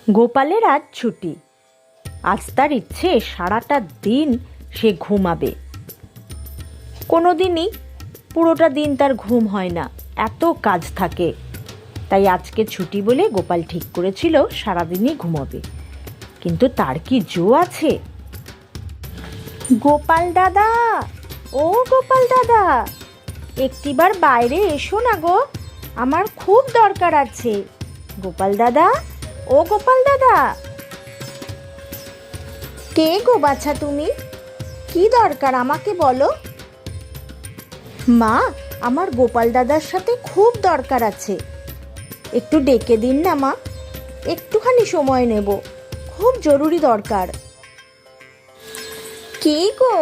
গোপালের আজ ছুটি। আজ তার ইচ্ছে সারাটা দিন সে ঘুমাবে। কোনো দিনই পুরোটা দিন তার ঘুম হয় না, এত কাজ থাকে। তাই আজকে ছুটি বলে গোপাল ঠিক করেছিল সারাদিনই ঘুমাবে। কিন্তু তার কি জো আছে? গোপাল দাদা, ও গোপাল দাদা, একটিবার বাইরে এসো না গো, আমার খুব দরকার আছে। গোপাল দাদা, ও গোপাল দাদা। কে গো বাছা তুমি? কি দরকার আমাকে বলো। মা, আমার গোপাল দাদার সাথে খুব দরকার আছে, একটু ডেকে দিন না মা, একটুখানি সময় নেব, খুব জরুরি দরকার। কে গো,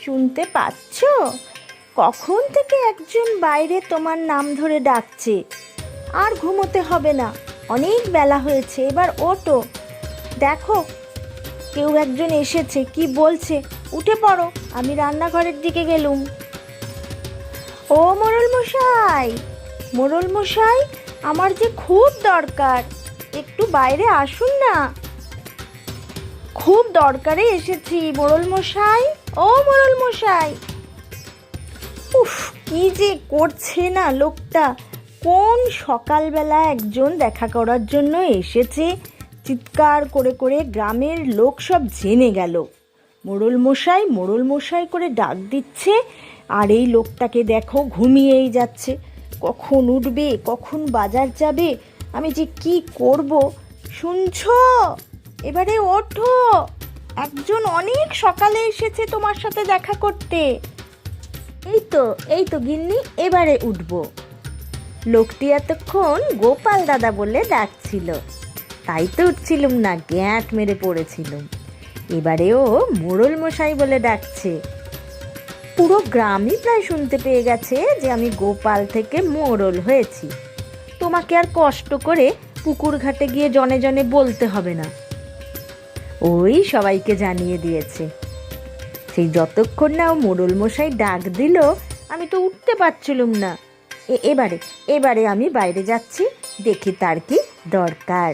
শুনতে পাচ্ছ? কখন থেকে একজন বাইরে তোমার নাম ধরে ডাকছে। আর ঘুমোতে হবে না, অনেক বেলা হয়েছে, এবার ওঠো। দেখো, কেউ একজন এসেছে, কি বলছে, উঠে পড়ো, আমি রান্নাঘরের দিকে গেলুম। ও মোড়ল মশাই, মোড়ল মশাই, আমার যে খুব দরকার, একটু বাইরে আসুন না। খুব দরকারে এসেছি মোড়ল মশাই, ও মোড়ল মশাই। উফ, কি যে করছে না লোকটা, কোন সকালবেলা একজন দেখা করার জন্য এসেছে, চিৎকার করে করে গ্রামের লোক সব জেনে গেল মোড়ল মশাই মোড়ল মশাই করে ডাক দিচ্ছে। আর এই লোকটাকে দেখো ঘুমিয়েই যাচ্ছে, কখন উঠবে, কখন বাজার যাবে, আমি যে কি করব। শুনছো? এবারে ওঠো, একজন অনেক সকালে এসেছে তোমার সাথে দেখা করতে। এই তো গিন্নি, এবারে উঠবো। লোকটি এতক্ষণ গোপাল দাদা বলে ডাকছিল, তাই তো উঠছিলুম না, গ্যাঁট মেরে পড়েছিলুম। এবারেও মোড়ল মশাই বলে ডাকছে। পুরো গ্রামই প্রায় শুনতে পেয়ে গেছে যে আমি গোপাল থেকে মোড়ল হয়েছি। তোমাকে আর কষ্ট করে পুকুর ঘাটে গিয়ে জনে জনে বলতে হবে না, ওই সবাইকে জানিয়ে দিয়েছে। সেই যতক্ষণ না ও মোড়ল মশাই ডাক দিল, আমি তো উঠতে পারছিলুম না। এবারে আমি বাইরে যাচ্ছি, দেখি তার কি দরকার।